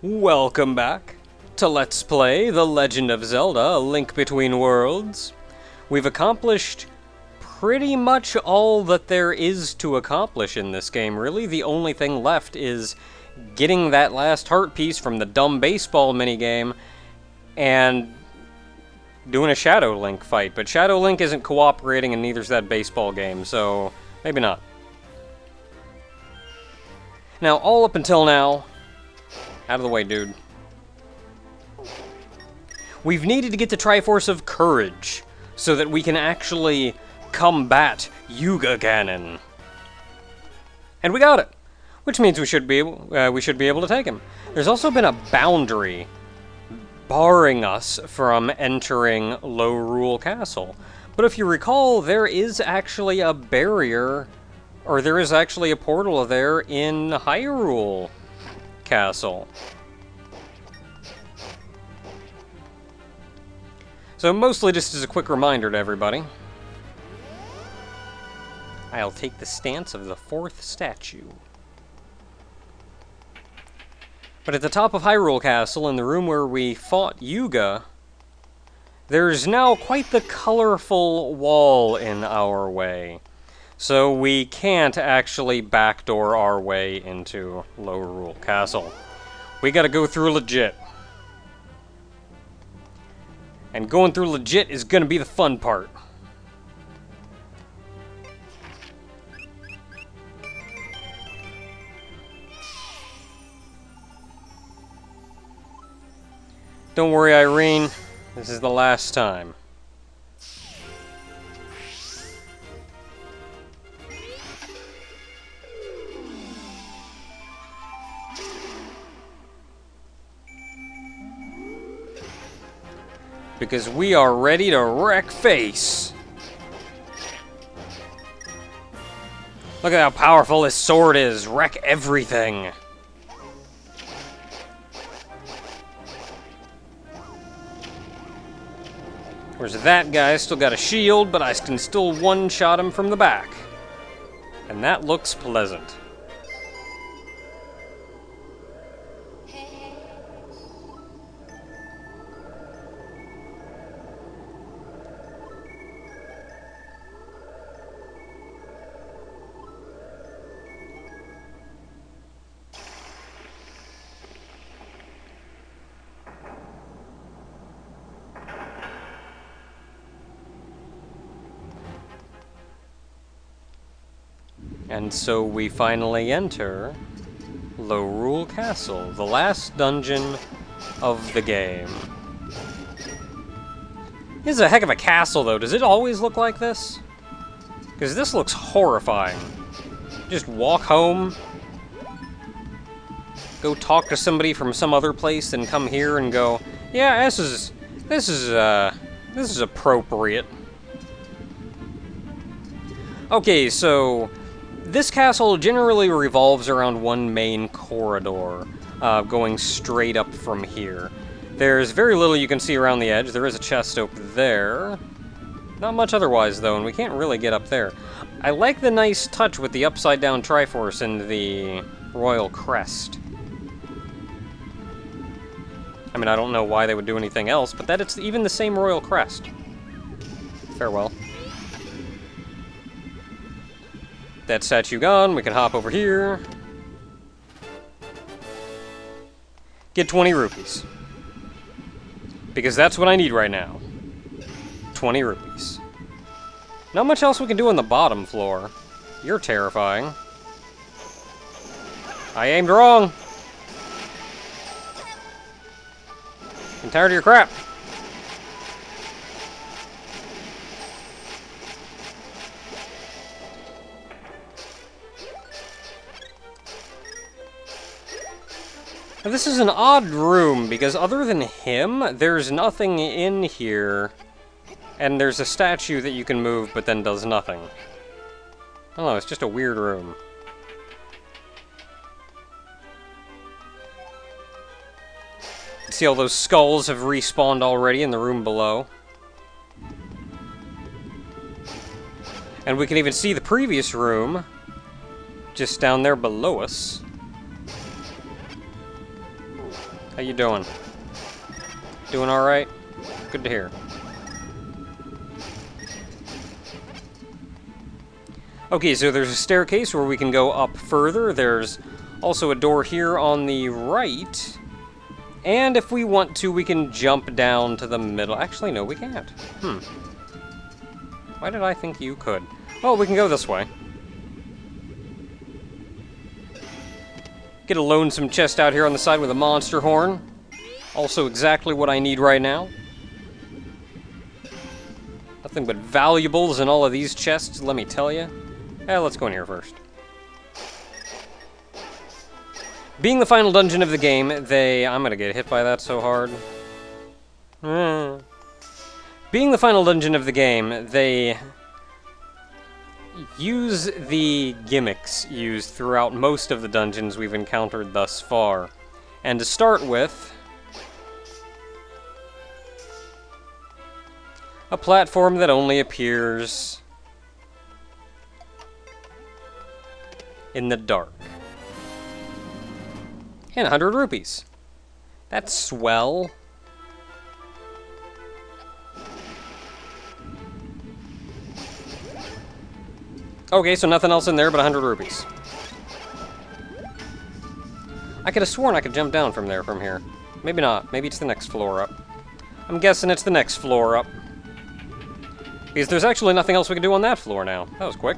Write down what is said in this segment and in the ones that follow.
Welcome back to Let's Play The Legend of Zelda, A Link Between Worlds. We've accomplished pretty much all that there is to accomplish in this game, really. The only thing left is getting that last heart piece from the dumb baseball minigame and doing a Shadow Link fight. But Shadow Link isn't cooperating and neither's that baseball game, so maybe not. Now, all up until now... Out of the way, dude. We've needed to get the Triforce of Courage so that we can actually combat Yuga Ganon. And we got it, which means we should be able to take him. There's also been a boundary barring us from entering Lorule Castle. But if you recall, there is actually a barrier, or there is actually a portal there in Hyrule Castle. So mostly just as a quick reminder to everybody, I'll take the stance of the fourth statue. But at the top of Hyrule Castle, in the room where we fought Yuga, there's now quite the colorful wall in our way. So we can't actually backdoor our way into Lorule Castle. We gotta go through legit. And going through legit is gonna be the fun part. Don't worry, Irene. This is the last time. Because we are ready to wreck face. Look at how powerful this sword is. Wreck everything. Whereas that guy still got a shield, but I can still one-shot him from the back. And that looks pleasant. And so we finally enter Lorule Castle, the last dungeon of the game. This is a heck of a castle, though. Does it always look like this? Because this looks horrifying. Just walk home, go talk to somebody from some other place, and come here and go, yeah, this is appropriate. Okay, so this castle generally revolves around one main corridor, going straight up from here. There's very little you can see around the edge. There is a chest over there. Not much otherwise, though, and we can't really get up there. I like the nice touch with the upside-down Triforce and the Royal Crest. I mean, I don't know why they would do anything else, but that it's even the same Royal Crest. Farewell. That statue gone, we can hop over here. Get 20 rupees. Because that's what I need right now. 20 rupees. Not much else we can do on the bottom floor. You're terrifying. I aimed wrong. I'm tired of your crap. Now, this is an odd room, because other than him, there's nothing in here. And there's a statue that you can move, but then does nothing. I don't know, it's just a weird room. See all those skulls have respawned already in the room below. And we can even see the previous room just down there below us. How you doing? Doing alright? Good to hear. Okay, so there's a staircase where we can go up further. There's also a door here on the right. And if we want to, we can jump down to the middle. Actually, no, we can't. Why did I think you could? Well, we can go this way. Get a lonesome chest out here on the side with a monster horn. Also exactly what I need right now. Nothing but valuables in all of these chests, let me tell you. Let's go in here first. Being the final dungeon of the game, I'm gonna get hit by that so hard. Being the final dungeon of the game, they use the gimmicks used throughout most of the dungeons we've encountered thus far. And to start with, a platform that only appears in the dark. And 100 rupees. That's swell. Okay, so nothing else in there but 100 rupees. I could have sworn I could jump down from here. Maybe not. Maybe it's the next floor up. I'm guessing it's the next floor up. Because there's actually nothing else we can do on that floor now. That was quick.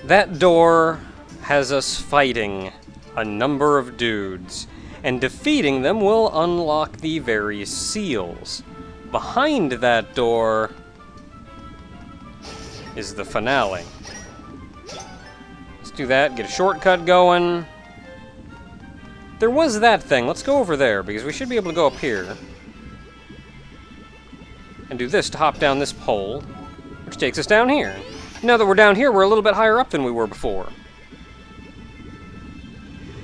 That door has us fighting a number of dudes, and defeating them will unlock the various seals. Behind that door is the finale. Let's do that, get a shortcut going. There was that thing. Let's go over there, because we should be able to go up here. And do this to hop down this pole, which takes us down here. Now that we're down here, we're a little bit higher up than we were before.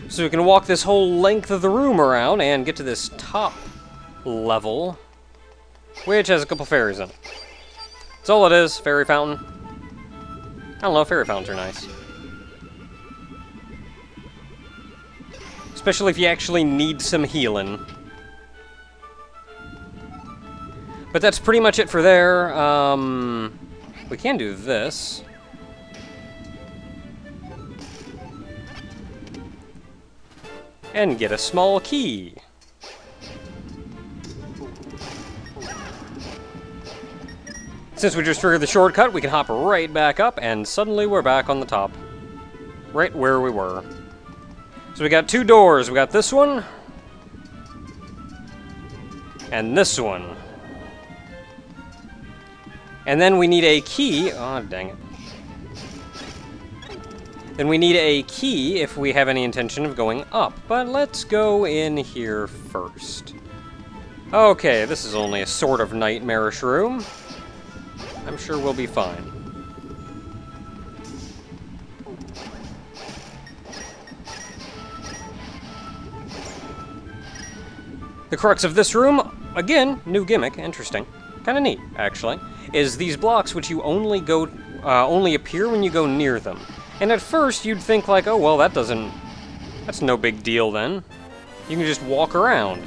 So we can walk this whole length of the room around and get to this top level, which has a couple fairies in it. That's all it is, fairy fountain. I don't know, fairy fountains are nice. Especially if you actually need some healing. But that's pretty much it for there. We can do this. And get a small key. Since we just triggered the shortcut, we can hop right back up, and suddenly we're back on the top. Right where we were. So we got two doors. We got this one. And this one. And then we need a key. Oh, dang it. Then we need a key if we have any intention of going up. But let's go in here first. Okay, this is only a sort of nightmarish room. I'm sure we'll be fine. The crux of this room, again, new gimmick, interesting. Kind of neat, actually, is these blocks which you only appear when you go near them. And at first you'd think like, oh well, that's no big deal then. You can just walk around,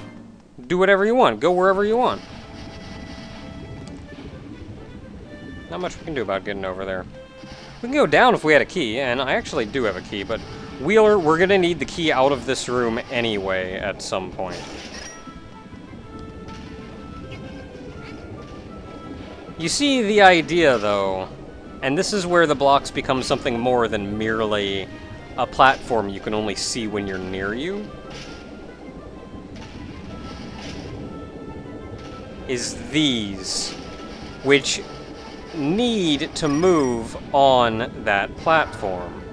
do whatever you want, go wherever you want. Not much we can do about getting over there. We can go down if we had a key, and I actually do have a key, but we're gonna need the key out of this room anyway at some point. You see the idea, though, and this is where the blocks become something more than merely a platform you can only see when you're near you. Is these, which need to move on that platform.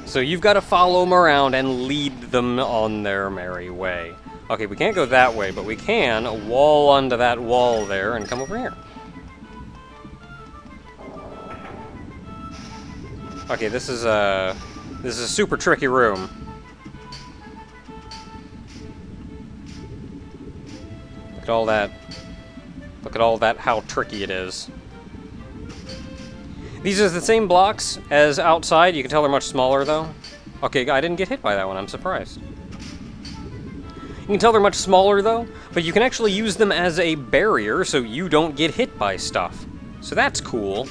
So you've got to follow them around and lead them on their merry way. Okay, we can't go that way, but we can wall onto that wall there and come over here. Okay, this is a super tricky room. Look at all that Look at all that, how tricky it is. These are the same blocks as outside. You can tell they're much smaller, though. Okay, I didn't get hit by that one. I'm surprised. You can tell they're much smaller, though, but you can actually use them as a barrier so you don't get hit by stuff. So that's cool.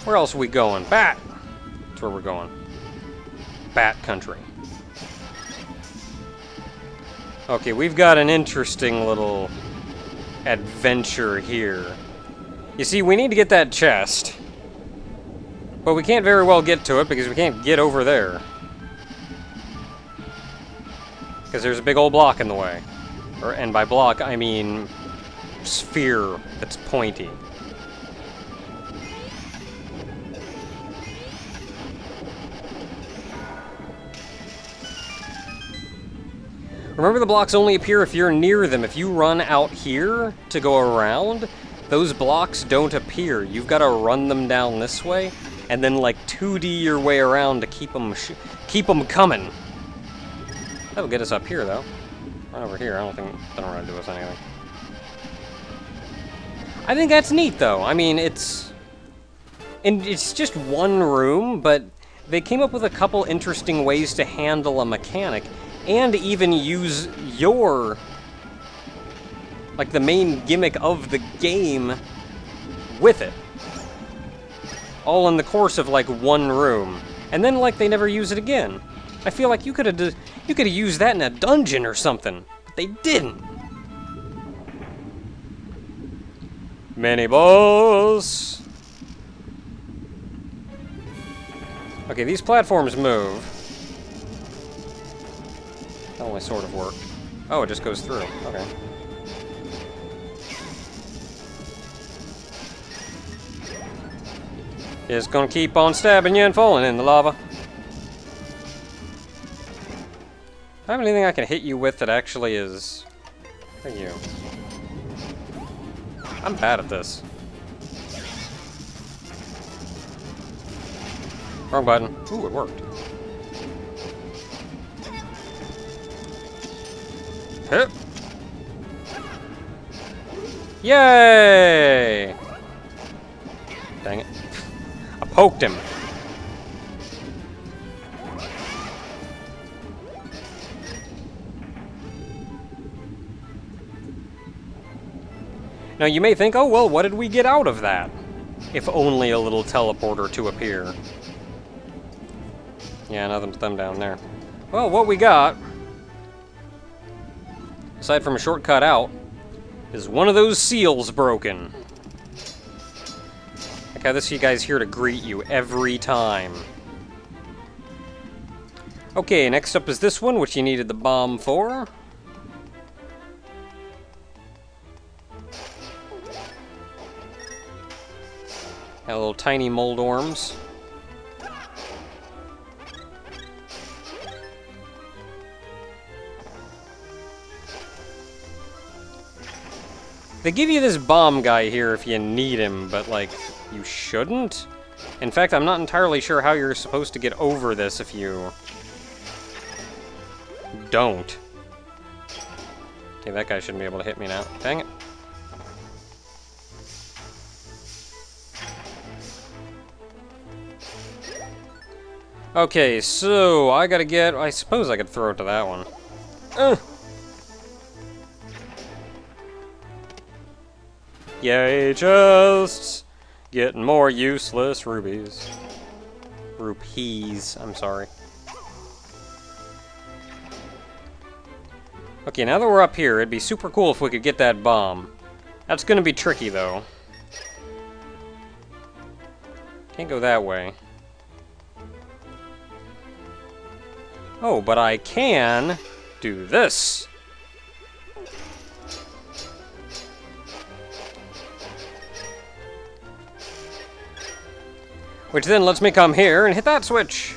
Where else are we going? Bat! That's where we're going. Bat country. Okay, we've got an interesting little adventure here. You see, we need to get that chest. But we can't very well get to it because we can't get over there. Because there's a big old block in the way. And by block, I mean sphere that's pointy. Remember, the blocks only appear if you're near them. If you run out here to go around, those blocks don't appear. You've got to run them down this way, and then like 2D your way around to keep them coming. That'll get us up here, though. Run over here. I don't want to do us anything. I think that's neat, though. I mean, it's just one room, but they came up with a couple interesting ways to handle a mechanic. And even use your, like, the main gimmick of the game with it. All in the course of, like, one room. And then, like, they never use it again. I feel like you could have used that in a dungeon or something. But they didn't. Mini boss. Okay, these platforms move. That only sort of worked. Oh, it just goes through. Okay. It's gonna keep on stabbing you and falling in the lava. I have anything I can hit you with that actually is... Thank you. I'm bad at this. Wrong button. Ooh, it worked. Hit. Yay! Dang it. I poked him. Now you may think, oh well, what did we get out of that? If only a little teleporter to appear. Yeah, nothing but them down there. Well, what we got, aside from a shortcut out, is one of those seals broken. Like how this guy's here to greet you every time. Okay, next up is this one, which you needed the bomb for. Got little tiny mold worms. They give you this bomb guy here if you need him, but, like, you shouldn't? In fact, I'm not entirely sure how you're supposed to get over this if you don't. Okay, that guy shouldn't be able to hit me now. Dang it. Okay, so I gotta get... I suppose I could throw it to that one. Yay, chests! Getting more useless rubies. Rupees, I'm sorry. Okay, now that we're up here, it'd be super cool if we could get that bomb. That's gonna be tricky, though. Can't go that way. Oh, but I can do this. Which then lets me come here and hit that switch.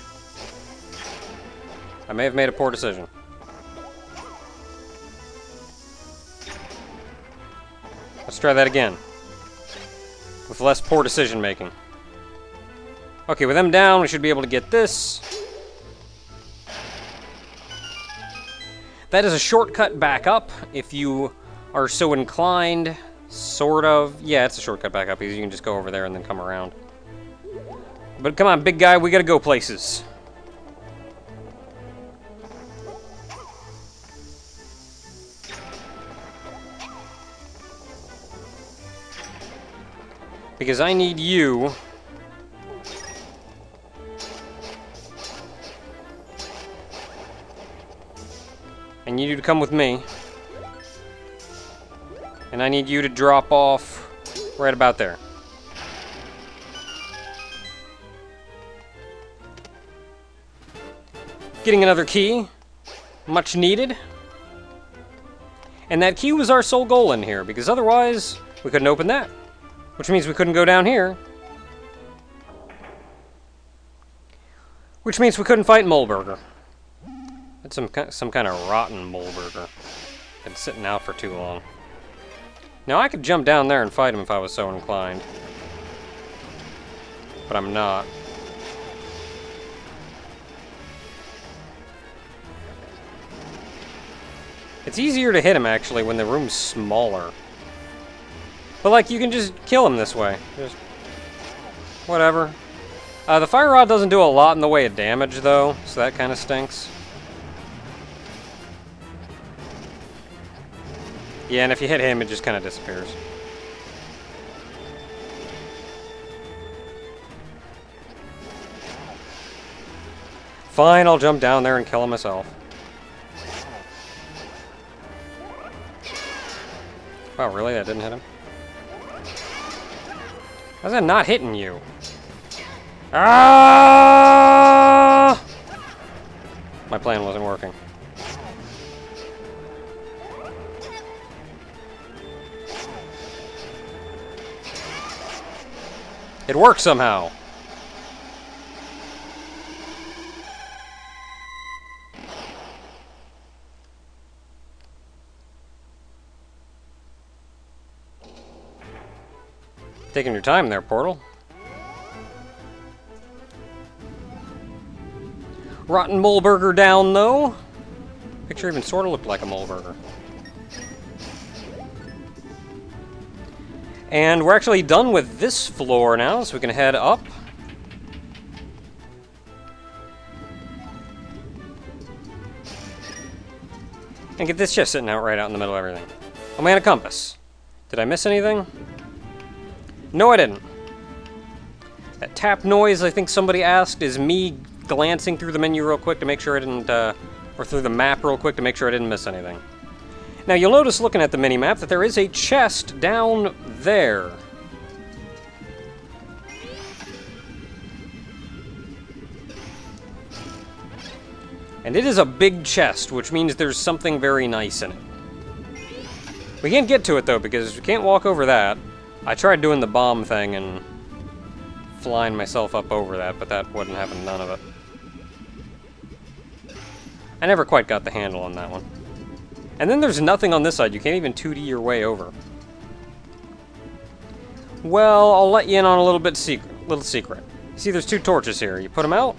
I may have made a poor decision. Let's try that again. With less poor decision making. Okay, with them down, we should be able to get this. That is a shortcut back up, if you are so inclined. Sort of. Yeah, it's a shortcut back up, because you can just go over there and then come around. But come on, big guy, we gotta go places. Because I need you... I need you to come with me. And I need you to drop off right about there. Getting another key. Much needed. And that key was our sole goal in here, because otherwise we couldn't open that. Which means we couldn't go down here. Which means we couldn't fight Moleburger. It's some kind of rotten Moleburger. Been sitting out for too long. Now I could jump down there and fight him if I was so inclined. But I'm not. It's easier to hit him actually when the room's smaller. But like you can just kill him this way. Just whatever. The fire rod doesn't do a lot in the way of damage though, so that kind of stinks. Yeah, and if you hit him, it just kind of disappears. Fine, I'll jump down there and kill him myself. Wow, really? That didn't hit him? How's that not hitting you? Ah! My plan wasn't working. It worked somehow. Taking your time there, Portal. Rotten Moleburger down, though. Picture even sort of looked like a Moleburger. And we're actually done with this floor now, so we can head up. And get this chest sitting out right out in the middle of everything. Oh man, a compass. Did I miss anything? No, I didn't. That tap noise, I think somebody asked, is me glancing through the menu real quick to make sure I didn't, or through the map real quick to make sure I didn't miss anything. Now, you'll notice looking at the mini-map that there is a chest down there. And it is a big chest, which means there's something very nice in it. We can't get to it, though, because we can't walk over that. I tried doing the bomb thing and flying myself up over that, but that wouldn't happen none of it. I never quite got the handle on that one. And then there's nothing on this side. You can't even 2D your way over. Well, I'll let you in on a little secret. See, there's two torches here. You put them out,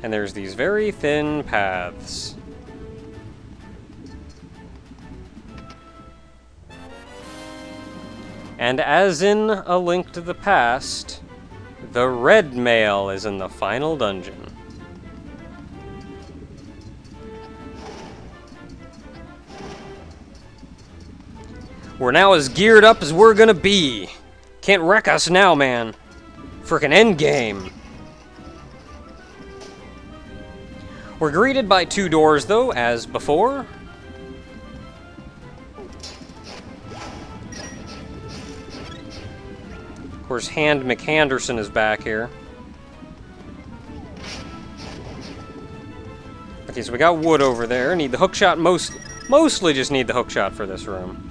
and there's these very thin paths. And as in A Link to the Past, the red mail is in the final dungeon. We're now as geared up as we're gonna be. Can't wreck us now, man. Frickin' endgame. We're greeted by two doors, though, as before. Of course, Hand McHanderson is back here. Okay, so we got wood over there. Need the hookshot mostly just need the hookshot for this room.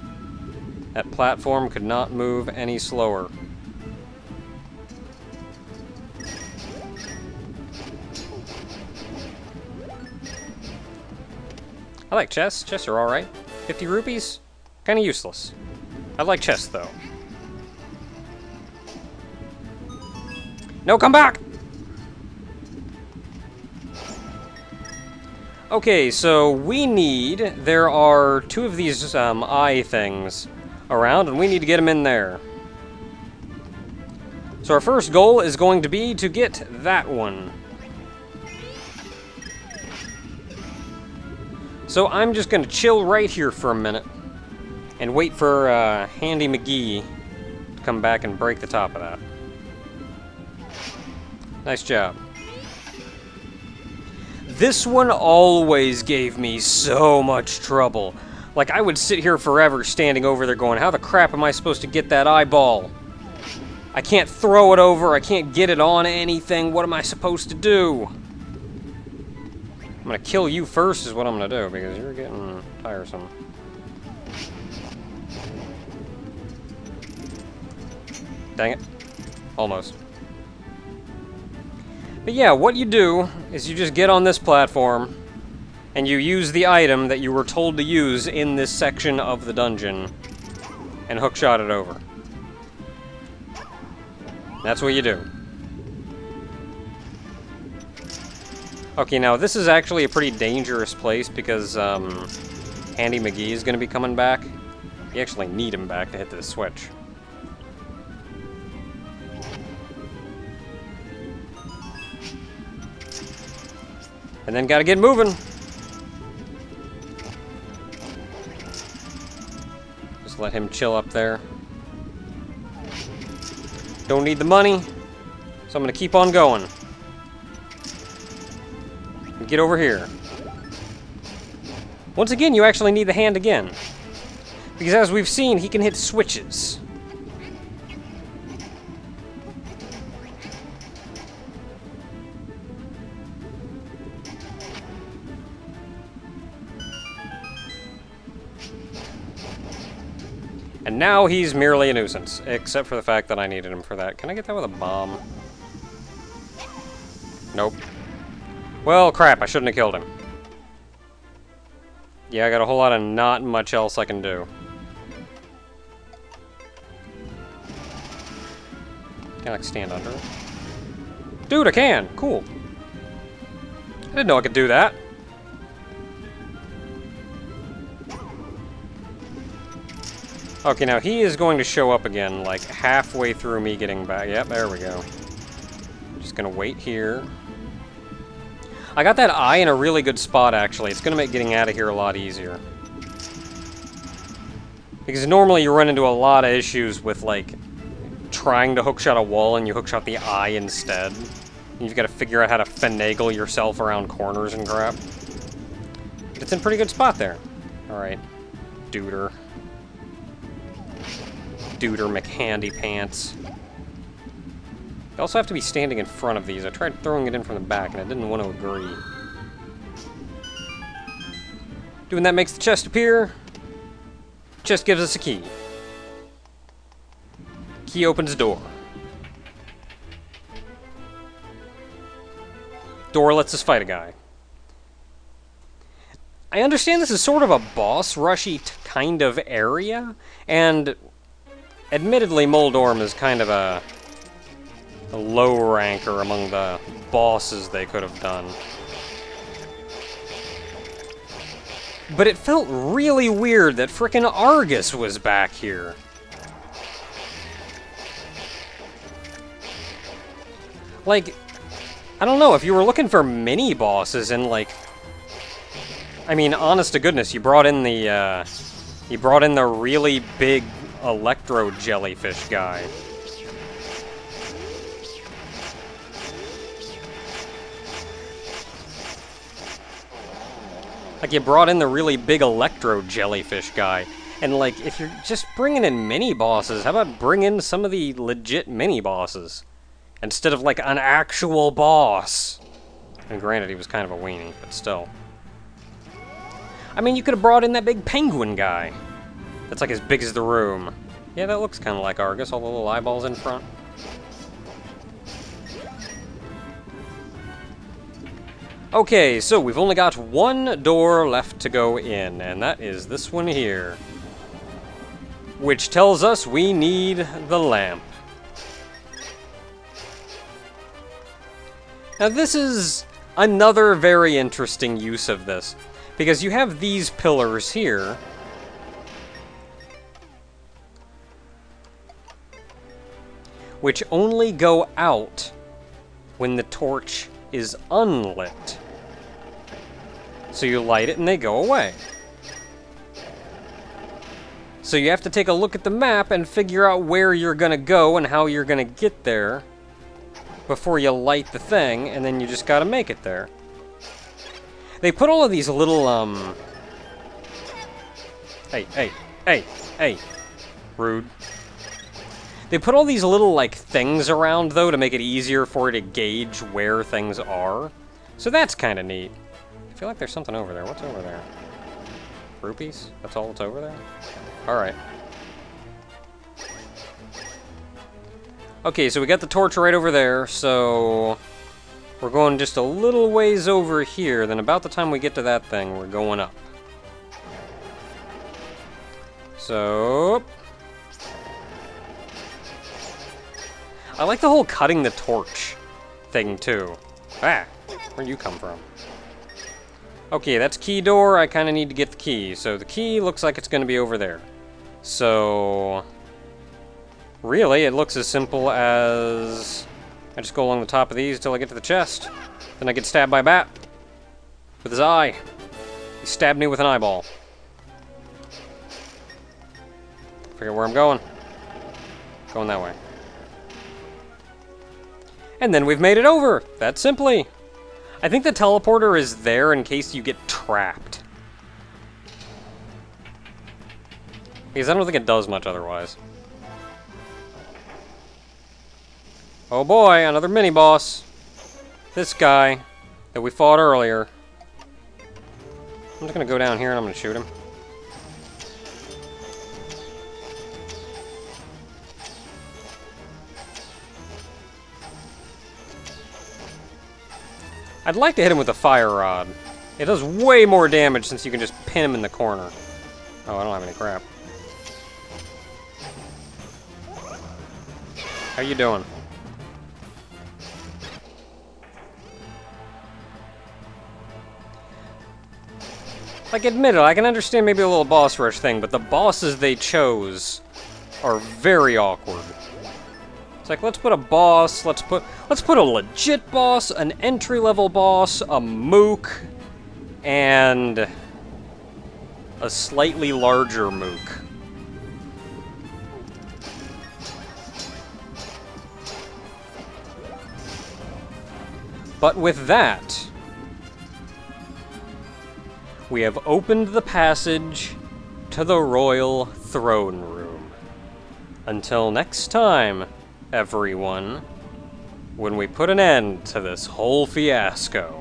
That platform could not move any slower. I like chests. Chests are alright. 50 rupees? Kinda useless. I like chests, though. No, come back! Okay, so we need... There are 2 of these eye things around, and we need to get them in there. So our first goal is going to be to get that one. So I'm just going to chill right here for a minute and wait for Handy McGee to come back and break the top of that. Nice job. This one always gave me so much trouble. Like, I would sit here forever standing over there going, how the crap am I supposed to get that eyeball? I can't throw it over, I can't get it on anything, what am I supposed to do? I'm gonna kill you first is what I'm gonna do, because you're getting tiresome. Dang it. Almost. But yeah, what you do is you just get on this platform and you use the item that you were told to use in this section of the dungeon and hookshot it over. That's what you do. Okay, now this is actually a pretty dangerous place because Handy McGee is going to be coming back. You actually need him back to hit this switch. And then gotta get moving. Just let him chill up there. Don't need the money, so I'm gonna keep on going. And get over here. Once again, you actually need the hand again. Because as we've seen, he can hit switches. And now he's merely a nuisance, except for the fact that I needed him for that. Can I get that with a bomb? Nope. Well, crap, I shouldn't have killed him. Yeah, I got a whole lot of not much else I can do. Can I, like, stand under it? Dude, I can! Cool. I didn't know I could do that. Okay, now he is going to show up again, like, halfway through me getting back. Yep, there we go. Just gonna wait here. I got that eye in a really good spot, actually. It's gonna make getting out of here a lot easier. Because normally you run into a lot of issues with, like, trying to hookshot a wall and you hookshot the eye instead. And you've got to figure out how to finagle yourself around corners and crap. But it's in a pretty good spot there. Alright. Duder. Duder McHandy Pants. You also have to be standing in front of these. I tried throwing it in from the back and I didn't want to agree. Doing that makes the chest appear. Chest gives us a key. Key opens door. Door lets us fight a guy. I understand this is sort of a boss rushy kind of area, and admittedly Moldorm is kind of a low ranker among the bosses they could have done. But it felt really weird that frickin' Argus was back here. Like, I don't know, if you were looking for mini-bosses and, like... I mean, honest to goodness, you brought in the really big electro jellyfish guy. Like, you brought in the really big electro jellyfish guy. And, like, if you're just bringing in mini-bosses, how about bring in some of the legit mini-bosses? Instead of, like, an actual boss. And granted, he was kind of a weenie, but still. I mean, you could have brought in that big penguin guy. That's, like, as big as the room. Yeah, that looks kind of like Argus, all the little eyeballs in front. Okay, so we've only got one door left to go in, and that is this one here. Which tells us we need the lamp. Now this is another very interesting use of this, because you have these pillars here, which only go out when the torch is unlit. So you light it and they go away. So you have to take a look at the map and figure out where you're gonna go and how you're gonna get there before you light the thing, and then you just gotta make it there. They put all of these little, Hey. Rude. They put all these little, like, things around, though, to make it easier for it to gauge where things are. So that's kind of neat. I feel like there's something over there. What's over there? Rupees? That's all that's over there? Alright. Okay, so we got the torch right over there, so we're going just a little ways over here. Then about the time we get to that thing, we're going up. So... I like the whole cutting the torch thing, too. Ah! Where'd you come from? Okay, that's key door. I kind of need to get the key. So the key looks like it's going to be over there. So... really, it looks as simple as... I just go along the top of these until I get to the chest. Then I get stabbed by a bat. With his eye. He stabbed me with an eyeball. Forget where I'm going. Going that way. And then we've made it over! That simply. I think the teleporter is there in case you get trapped. Because I don't think it does much otherwise. Oh boy, another mini-boss. This guy that we fought earlier. I'm just gonna go down here and I'm gonna shoot him. I'd like to hit him with a fire rod. It does way more damage since you can just pin him in the corner. Oh, I don't have any crap. How you doing? Like, admit it, I can understand maybe a little boss rush thing, but the bosses they chose are very awkward. It's like, let's put a boss, let's put a legit boss, an entry-level boss, a mook, and a slightly larger mook. But with that, we have opened the passage to the Royal Throne Room. Until next time, everyone, when we put an end to this whole fiasco.